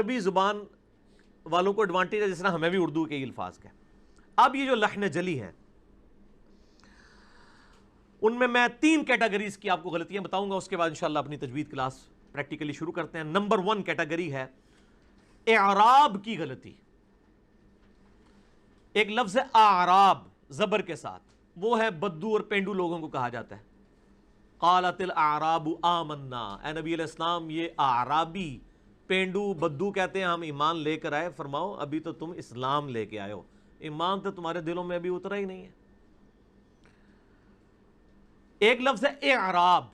عربی زبان والوں کو ایڈوانٹیج ہے جس طرح ہمیں بھی اردو کے الفاظ کا. اب یہ جو لحن جلی ہیں ان میں 3 کیٹیگریز کی آپ کو غلطیاں بتاؤں گا, اس کے بعد انشاءاللہ اپنی تجوید کلاس پریکٹیکلی شروع کرتے ہیں. نمبر 1 کیٹیگری ہے اعراب کی غلطی. ایک لفظ ہے اعراب زبر کے ساتھ, وہ ہے بدو اور پینڈو لوگوں کو کہا جاتا ہے. قالت الاعراب آمنا, اے نبی علیہ السلام یہ اعرابی پینڈو بدو کہتے ہیں ہم ایمان لے کر آئے. فرماؤ ابھی تو تم اسلام لے کے آئے ہو, ایمان تو تمہارے دلوں میں ابھی اترا ہی نہیں ہے. ایک لفظ ہے اعراب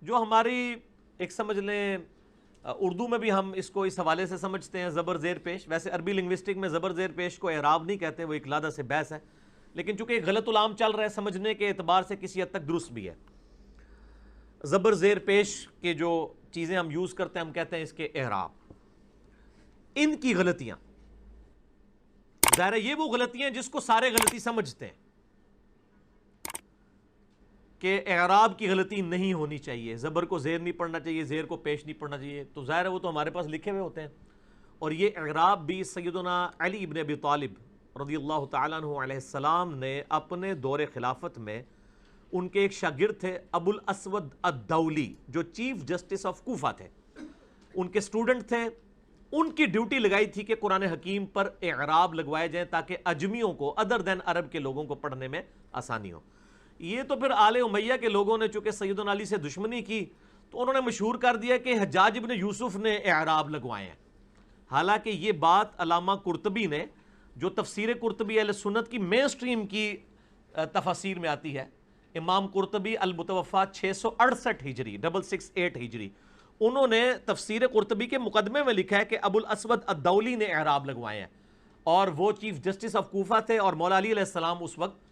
جو ہماری ایک سمجھ لیں اردو میں بھی ہم اس کو اس حوالے سے سمجھتے ہیں زبر زیر پیش. ویسے عربی لنگوسٹک میں زبر زیر پیش کو اعراب نہیں کہتے, وہ ایک علیحدہ سے بحث ہے, لیکن چونکہ ایک غلط العام چل رہا ہے سمجھنے کے اعتبار سے کسی حد تک درست بھی ہے. زبر زیر پیش کے جو چیزیں ہم یوز کرتے ہیں ہم کہتے ہیں اس کے اعراب. ان کی غلطیاں ظاہر ہے یہ وہ غلطیاں جس کو سارے غلطی سمجھتے ہیں کہ اعراب کی غلطی نہیں ہونی چاہیے, زبر کو زیر نہیں پڑھنا چاہیے, زیر کو پیش نہیں پڑھنا چاہیے. تو ظاہر ہے وہ تو ہمارے پاس لکھے ہوئے ہوتے ہیں. اور یہ اعراب بھی سیدنا علی ابن ابی طالب رضی اللہ تعالیٰ عنہ علیہ السلام نے اپنے دور خلافت میں, ان کے ایک شاگرد تھے ابو الاسود الدولی جو چیف جسٹس آف کوفہ تھے, ان کے سٹوڈنٹ تھے, ان کی ڈیوٹی لگائی تھی کہ قرآن حکیم پر اعراب لگوائے جائیں تاکہ اجمیوں کو ادر دین عرب کے لوگوں کو پڑھنے میں آسانی ہو. یہ تو پھر آل امیہ کے لوگوں نے چونکہ سیدنا علی سے دشمنی کی تو انہوں نے مشہور کر دیا کہ حجاج ابن یوسف نے اعراب لگوائے ہیں. حالانکہ یہ بات علامہ قرطبی نے, جو تفسیر قرطبی اہل سنت کی مین سٹریم کی تفاسیر میں آتی ہے, امام قرطبی المتوفا 668 ہجری 668 ہجری, انہوں نے تفسیر قرطبی کے مقدمے میں لکھا ہے کہ ابو الاسود الدولی نے اعراب لگوائے ہیں, اور وہ چیف جسٹس آف کوفہ تھے اور مولا علی علیہ السلام اس وقت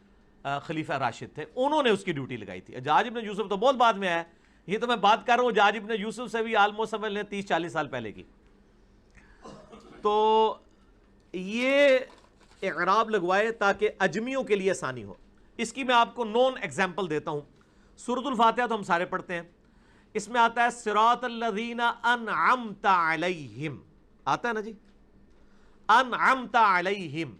خلیفہ راشد تھے, انہوں نے اس کی ڈیوٹی لگائی تھی. حجاج ابن یوسف تو بہت بعد میں آیا, یہ تو میں بات کر رہا ہوں حجاج ابن یوسف سے بھی آلموسٹ سمجھ لیں 30-40 سال پہلے کی. تو یہ اعراب لگوائے تاکہ اجمیوں کے لیے آسانی ہو. اس کی میں آپ کو نون ایگزامپل دیتا ہوں. سورۃ الفاتحہ تو ہم سارے پڑھتے ہیں, اس میں آتا ہے صراط الذین انعمت علیہم, آتا ہے نا جی, انعمت علیہم,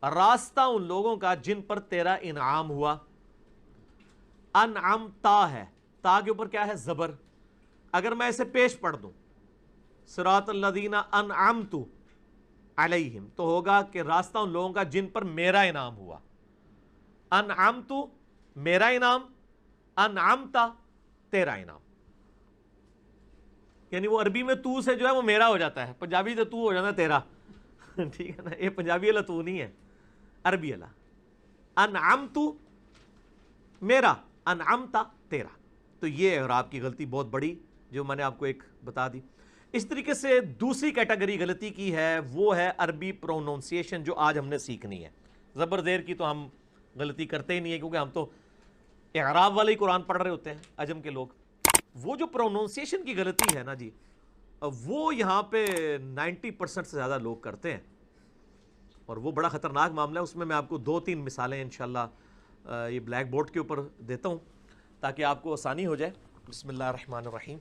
راستہ ان لوگوں کا جن پر تیرا انعام ہوا. انعمتا ہے, تا کے اوپر کیا ہے زبر. اگر میں اسے پیش پڑھ دوں صراط الذین انعمت علیہم تو ہوگا کہ راستہ ان لوگوں کا جن پر میرا انعام ہوا. انعمت میرا انعام, انعمتا تیرا انعام. یعنی وہ عربی میں تو سے جو ہے وہ میرا ہو جاتا ہے, پنجابی سے تو ہو جاتا ہے تیرا. ٹھیک ہے نا, یہ پنجابی والا تو نہیں ہے, عربی والا. انعمت میرا, انعمتا تیرا. تو یہ اعراب کی غلطی بہت بڑی جو میں نے آپ کو ایک بتا دی. اس طریقے سے دوسری کیٹیگری غلطی کی ہے وہ ہے عربی پروننسیشن جو آج ہم نے سیکھنی ہے. زبر زیر کی تو ہم غلطی کرتے ہی نہیں ہے کیونکہ ہم تو اعراب والے ہی قرآن پڑھ رہے ہوتے ہیں عجم کے لوگ. وہ جو پروننسیشن کی غلطی ہے نا جی, وہ یہاں پہ 90% سے زیادہ لوگ کرتے ہیں, اور وہ بڑا خطرناک معاملہ ہے. اس میں آپ کو 2-3 مثالیں انشاءاللہ یہ بلیک بورڈ کے اوپر دیتا ہوں تاکہ آپ کو آسانی ہو جائے. بسم اللہ الرحمن الرحیم.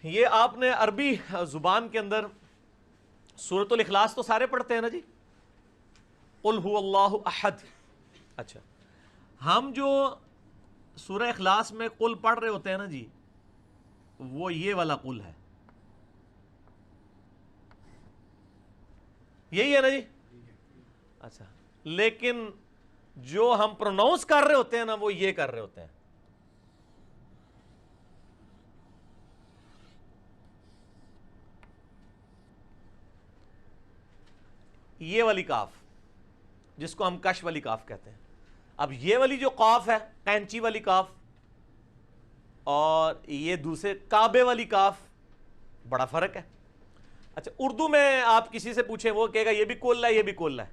یہ آپ نے عربی زبان کے اندر سورۃ الاخلاص تو سارے پڑھتے ہیں نا جی, قل هو اللہ احد. اچھا, ہم جو سورہ اخلاص میں قل پڑھ رہے ہوتے ہیں نا جی, وہ یہ والا قل ہے, یہی ہے نا جی. اچھا, لیکن جو ہم پروناؤنس کر رہے ہوتے ہیں نا وہ یہ کر رہے ہوتے ہیں. یہ والی کاف جس کو ہم کش والی کاف کہتے ہیں. اب یہ والی جو قاف ہے قینچی والی کاف, اور یہ دوسرے کعبے والی کاف, بڑا فرق ہے. اچھا, اردو میں آپ کسی سے پوچھیں وہ کہے گا یہ بھی کل ہے یہ بھی کل ہے,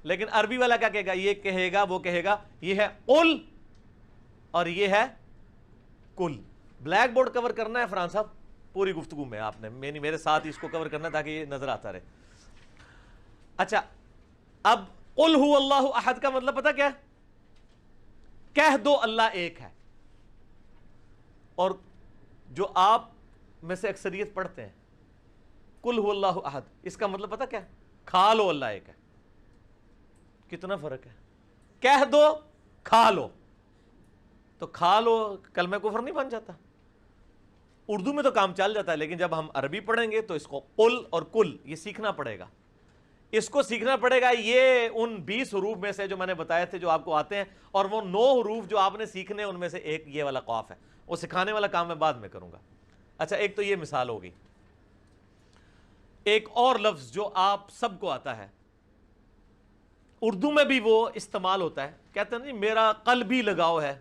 لیکن عربی والا کیا کہے گا, یہ کہے گا وہ کہے گا یہ ہے قل اور یہ ہے کل. بلیک بورڈ کور کرنا ہے فرحان صاحب پوری گفتگو میں, آپ نے میرے ساتھ اس کو کور کرنا ہے تاکہ یہ نظر آتا رہے. اچھا, اب قل هو اللہ احد کا مطلب پتہ کیا ہے, کہہ دو اللہ ایک ہے. اور جو آپ میں سے اکثریت پڑھتے ہیں قل هو اللہ احد، اس کا مطلب پتہ کیا ہے؟ کھا لو اللہ ایک ہے. کتنا فرق ہے. کہہ دو کھا لو، تو کھا لو کلمہ کفر نہیں بن جاتا. اردو میں تو کام چل جاتا ہے، لیکن جب ہم عربی پڑھیں گے تو اس کو قل اور کل یہ سیکھنا پڑے گا. اس کو سیکھنا پڑے گا. یہ ان 20 حروف میں سے جو میں نے بتائے تھے جو آپ کو آتے ہیں، اور وہ 9 حروف جو آپ نے سیکھنے ان میں سے ایک یہ والا قاف ہے. وہ سکھانے والا کام میں بعد میں کروں گا. اچھا، ایک تو یہ مثال ہوگی. ایک اور لفظ جو آپ سب کو آتا ہے، اردو میں بھی وہ استعمال ہوتا ہے، کہتے ہیں نہیں میرا قلبی لگاؤ ہے،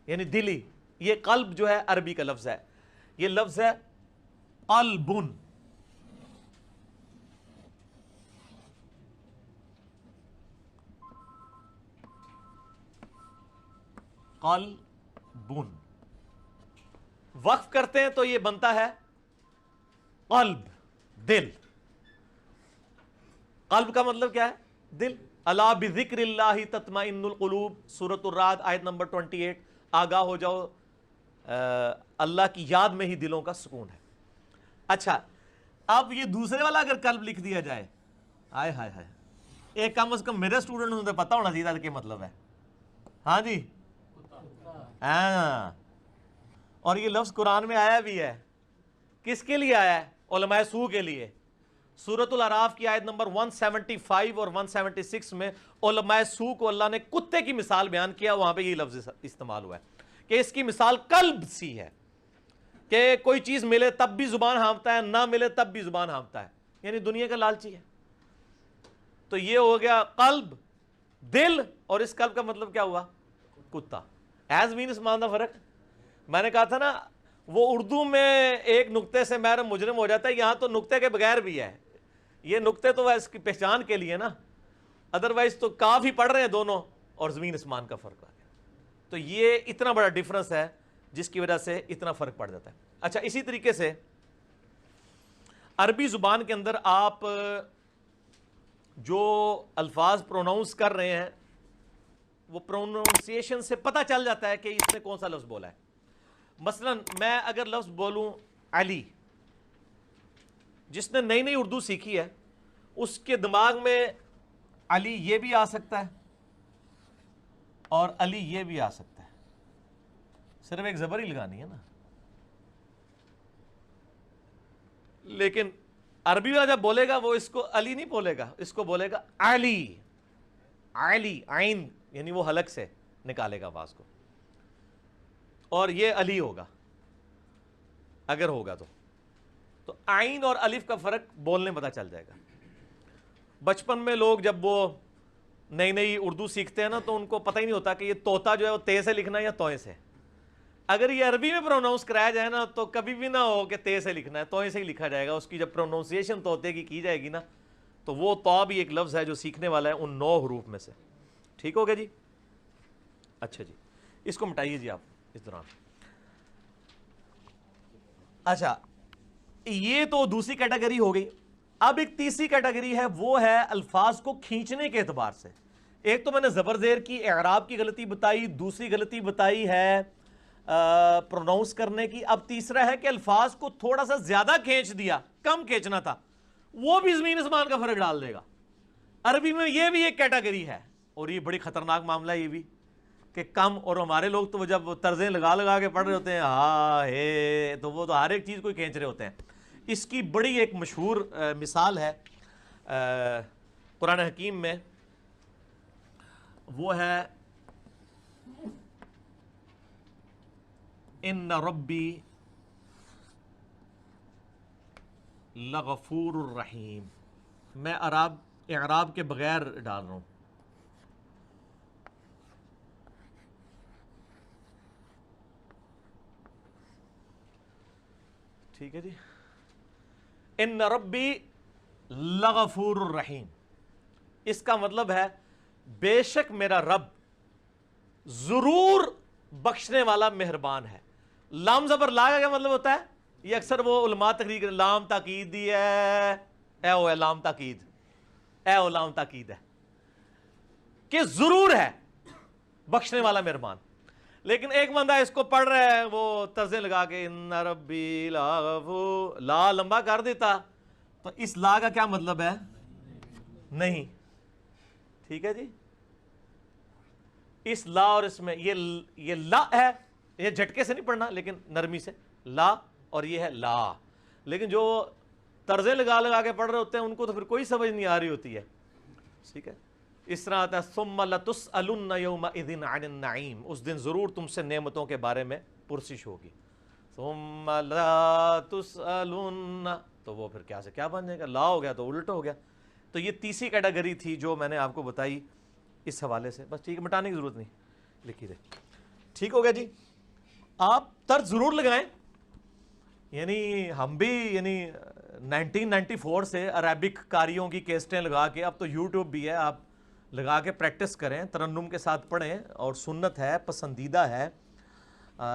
یعنی دلی. یہ قلب جو ہے عربی کا لفظ ہے، یہ لفظ ہے قلبن. قلبن وقف کرتے ہیں تو یہ بنتا ہے قلب، دل. قلب کا مطلب کیا ہے؟ دل. الا بذکر اللہ تطمئن القلوب، سورۃ الرعد آیت نمبر 28. آگاہ ہو جاؤ، اللہ کی یاد میں ہی دلوں کا سکون ہے. اچھا، اب یہ دوسرے والا اگر قلب لکھ دیا جائے، ہائے ہائے ہائے، ایک کم از کم میرے اسٹوڈنٹ کو پتہ ہونا چاہیے کیا مطلب ہے. ہاں جی، ہاں. اور یہ لفظ قرآن میں آیا بھی ہے. کس کے لیے آیا ہے؟ علماء سو کے لیے. سورۃ الاعراف کی آیت نمبر 175 اور 176 میں علماء سو کو اللہ نے کتے کی مثال بیان کیا، وہاں پہ یہ لفظ استعمال ہوا ہے کہ اس کی مثال قلب سی ہے، کہ کوئی چیز ملے تب بھی زبان ہانپتا ہے، نہ ملے تب بھی زبان ہانپتا ہے، یعنی دنیا کا لالچی ہے. تو یہ ہو گیا قلب، دل. اور اس قلب کا مطلب کیا ہوا؟ کتا. ایز مینس مان دا فرق. میں نے کہا تھا نا، وہ اردو میں ایک نقطے سے محرم مجرم ہو جاتا ہے، یہاں تو نقطے کے بغیر بھی ہے. یہ نقطے تو اس کی پہچان کے لیے نا، ادروائز تو کافی پڑھ رہے ہیں دونوں، اور زمین اسمان کا فرق آ گیا. تو یہ اتنا بڑا ڈیفرنس ہے جس کی وجہ سے اتنا فرق پڑ جاتا ہے. اچھا، اسی طریقے سے عربی زبان کے اندر آپ جو الفاظ پروناؤنس کر رہے ہیں، وہ پروناؤنسیشن سے پتہ چل جاتا ہے کہ اس نے کون سا لفظ بولا ہے. مثلا میں اگر لفظ بولوں علی، جس نے نئی نئی اردو سیکھی ہے اس کے دماغ میں علی یہ بھی آ سکتا ہے اور علی یہ بھی آ سکتا ہے، صرف ایک زبر ہی لگانی ہے نا. لیکن عربی میں جب بولے گا وہ اس کو علی نہیں بولے گا، اس کو بولے گا علی. علی، عین، یعنی وہ حلق سے نکالے گا آواز کو، اور یہ علی ہوگا اگر ہوگا تو عین اور الف کا فرق بولنے پتہ چل جائے گا. بچپن میں لوگ جب وہ نئی نئی اردو سیکھتے ہیں نا تو ان کو پتہ ہی نہیں ہوتا کہ یہ طوطا جو ہے وہ تے سے لکھنا ہے یا توئے سے. اگر یہ عربی میں پروناؤنس کرایا جائے نا تو کبھی بھی نہ ہو کہ تے سے لکھنا ہے، توئے سے ہی لکھا جائے گا. اس کی جب پروناؤنسیشن طوطے کی جائے گی نا تو وہ تو بھی ایک لفظ ہے جو سیکھنے والا ہے ان 9 حروف میں سے. ٹھیک ہو گیا جی؟ اچھا جی، اس کو مٹائیے جی آپ اس دوران. اچھا، یہ تو دوسری کیٹیگری ہو گئی. اب ایک تیسری کیٹیگری ہے، وہ ہے الفاظ کو کھینچنے کے اعتبار سے. ایک تو میں نے زبر زیر کی اعراب کی غلطی بتائی، دوسری غلطی بتائی ہے پروناؤنس کرنے کی. اب تیسرا ہے کہ الفاظ کو تھوڑا سا زیادہ کھینچ دیا، کم کھینچنا تھا، وہ بھی زمین اسمان کا فرق ڈال دے گا. عربی میں یہ بھی ایک کیٹیگری ہے، اور یہ بڑی خطرناک معاملہ ہے یہ بھی کہ کم. اور ہمارے لوگ تو جب طرزیں لگا لگا کے پڑھ رہے ہوتے ہیں ہاں ہے، تو وہ تو ہر ایک چیز کو کھینچ رہے ہوتے ہیں. اس کی بڑی ایک مشہور مثال ہے قرآن حکیم میں، وہ ہے ان ربی لغفور الرحیم. میں اعراب کے بغیر ڈال رہا ہوں. ٹھیک ہے جی. ان ربی لغفور الرحیم، اس کا مطلب ہے بے شک میرا رب ضرور بخشنے والا مہربان ہے. لام زبر لا کا کیا مطلب ہوتا ہے؟ یہ اکثر وہ علماء تقریر لام تاکید دی ہے، اے او ہے لام تاکید، اے او لام تاکید ہے کہ ضرور ہے بخشنے والا مہربان. لیکن ایک بندہ اس کو پڑھ رہا ہے وہ طرزیں لگا کے ان ربی لا لمبا کر دیتا تو اس لا کا کیا مطلب ہے؟ نہیں. ٹھیک ہے جی. اس لا اور اس میں یہ لا ہے، یہ جھٹکے سے نہیں پڑھنا لیکن نرمی سے، لا، اور یہ ہے لا. لیکن جو طرزیں لگا لگا کے پڑھ رہے ہوتے ہیں ان کو تو پھر کوئی سمجھ نہیں آ رہی ہوتی ہے. ٹھیک ہے. اس طرح آتا ہے ثم لتسألن یومئذ عن النعیم، اس دن ضرور تم سے نعمتوں کے بارے میں پرسش ہوگی. ثم لا تسألن، تو وہ پھر کیا سے کیا بن جائے گا، لا ہو گیا تو الٹ ہو گیا. تو یہ تیسری کیٹیگری تھی جو میں نے آپ کو بتائی اس حوالے سے. بس ٹھیک ہے، مٹانے کی ضرورت نہیں، لکھی رہے. ٹھیک ہو گیا جی. آپ طرز ضرور لگائیں. یعنی ہم بھی 1994 سے عربک قاریوں کی کیسٹیں لگا کے، اب تو یوٹیوب بھی ہے، آپ لگا کے پریکٹس کریں، ترنم کے ساتھ پڑھیں، اور سنت ہے، پسندیدہ ہے.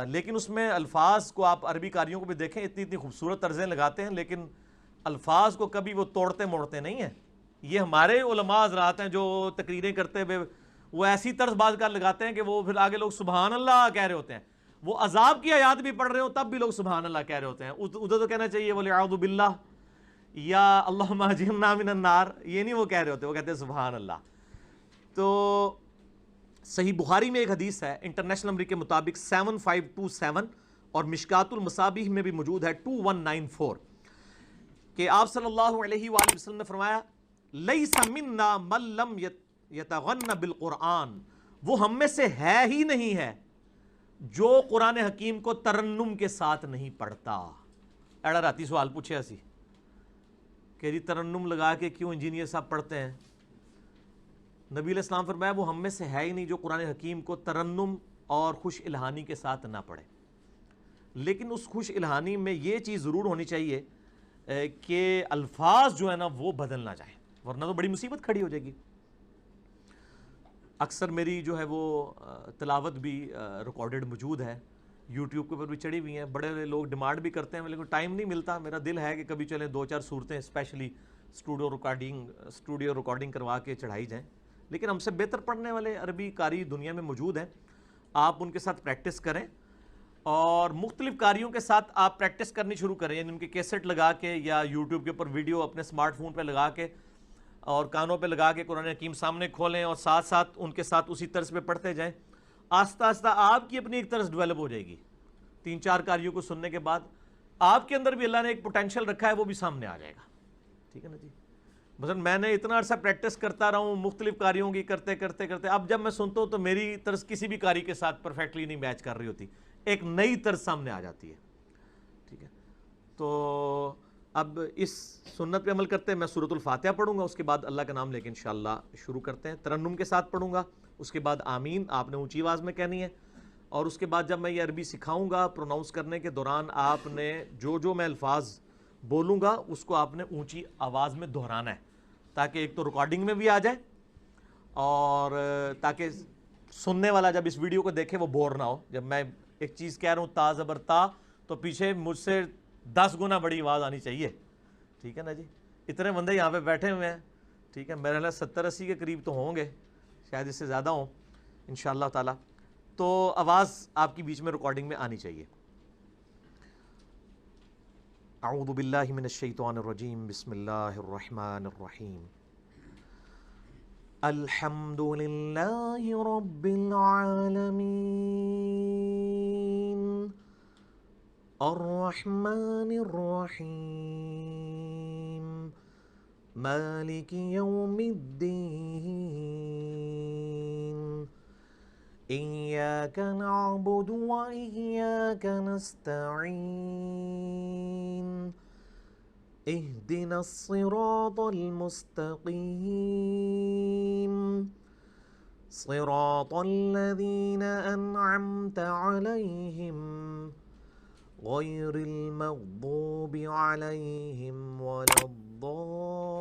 لیکن اس میں الفاظ کو آپ عربی قاریوں کو بھی دیکھیں، اتنی اتنی خوبصورت طرزیں لگاتے ہیں لیکن الفاظ کو کبھی وہ توڑتے موڑتے نہیں ہیں. یہ ہمارے علماء حضرات ہیں جو تقریریں کرتے ہوئے وہ ایسی طرز باز کر لگاتے ہیں کہ وہ پھر آگے لوگ سبحان اللہ کہہ رہے ہوتے ہیں. وہ عذاب کی آیات بھی پڑھ رہے ہو تب بھی لوگ سبحان اللہ کہہ رہے ہوتے ہیں. ادھر تو کہنا چاہیے وَلِعَوْذُ بِاللَّہ یا اللہم اجرنا من النار، یہ نہیں وہ کہہ رہے ہوتے، وہ کہتے ہیں سبحان اللہ. تو صحیح بخاری میں ایک حدیث ہے انٹرنیشنل نمبر کے مطابق 7527، اور مشکات المصابیح میں بھی موجود ہے 2194، کہ آپ صلی اللہ علیہ وآلہ وسلم نے فرمایا لیس منا من لم یتغن بالقرآن، وہ ہم میں سے ہے ہی نہیں ہے جو قرآن حکیم کو ترنم کے ساتھ نہیں پڑھتا. ایڑا راتی سوال پوچھے اسی کہ جی ترنم لگا کے کیوں انجینئر صاحب پڑھتے ہیں؟ نبی علیہ السلام فرمایا وہ ہم میں سے ہے ہی نہیں جو قرآن حکیم کو ترنم اور خوش الہانی کے ساتھ نہ پڑھے. لیکن اس خوش الہانی میں یہ چیز ضرور ہونی چاہیے کہ الفاظ جو ہے نا وہ بدل نہ جائیں، ورنہ تو بڑی مصیبت کھڑی ہو جائے گی. اکثر میری جو ہے وہ تلاوت بھی ریکارڈڈ موجود ہے، یوٹیوب کے اوپر بھی چڑھی ہوئی ہیں. بڑے لوگ ڈیمانڈ بھی کرتے ہیں لیکن ٹائم نہیں ملتا. میرا دل ہے کہ کبھی چلیں 2-4 صورتیں اسپیشلی اسٹوڈیو ریکارڈنگ کروا کے چڑھائی جائیں. لیکن ہم سے بہتر پڑھنے والے عربی قاری دنیا میں موجود ہیں، آپ ان کے ساتھ پریکٹس کریں، اور مختلف قاریوں کے ساتھ آپ پریکٹس کرنی شروع کریں. یعنی ان کے کیسٹ لگا کے یا یوٹیوب کے اوپر ویڈیو اپنے اسمارٹ فون پہ لگا کے اور کانوں پہ لگا کے قرآن حکیم سامنے کھولیں اور ساتھ ساتھ ان کے ساتھ اسی طرز پہ پڑھتے جائیں. آہستہ آہستہ آپ کی اپنی ایک طرز ڈیولپ ہو جائے گی. 3-4 قاریوں کو سننے کے بعد آپ کے اندر بھی اللہ نے ایک پوٹینشیل رکھا ہے، وہ بھی سامنے آ جائے گا. ٹھیک ہے نا جی. مثلا میں نے اتنا عرصہ پریکٹس کرتا رہا ہوں مختلف قاریوں کی، کرتے کرتے کرتے اب جب میں سنتا ہوں تو میری طرز کسی بھی قاری کے ساتھ پرفیکٹلی نہیں میچ کر رہی ہوتی، ایک نئی طرز سامنے آ جاتی ہے. ٹھیک ہے. تو اب اس سنت پہ عمل کرتے ہیں. میں سورۃ الفاتحہ پڑھوں گا، اس کے بعد اللہ کا نام لے کے انشاءاللہ شروع کرتے ہیں. ترنم کے ساتھ پڑھوں گا، اس کے بعد آمین آپ نے اونچی آواز میں کہنی ہے، اور اس کے بعد جب میں یہ عربی سکھاؤں گا پروناؤنس کرنے کے دوران آپ نے جو میں الفاظ بولوں گا اس کو آپ نے اونچی آواز میں دہرانا ہے، تاکہ ایک تو ریکارڈنگ میں بھی آ جائے اور تاکہ سننے والا جب اس ویڈیو کو دیکھے وہ بور نہ ہو. جب میں ایک چیز کہہ رہا ہوں تا زبر تا، تو پیچھے مجھ سے 10 گنا بڑی آواز آنی چاہیے. ٹھیک ہے نا جی. اتنے بندے یہاں پہ بیٹھے ہوئے ہیں، ٹھیک ہے، میرے خیال 70-80 کے قریب تو ہوں گے، شاید اس سے زیادہ ہوں انشاءاللہ تعالی. تو آواز آپ کی بیچ میں ریکارڈنگ میں آنی چاہیے. اعوذ باللہ من الشیطان الرجیم، بسم اللہ الرحمن الرحیم. الحمد للہ رب العالمین الرحمن الرحیم مالک یوم الدین ایاک نعبد و ایاک نستعین اهدنا الصراط المستقیم صراط الذین انعمت علیہم غیر المغضوب علیہم ولا الضالین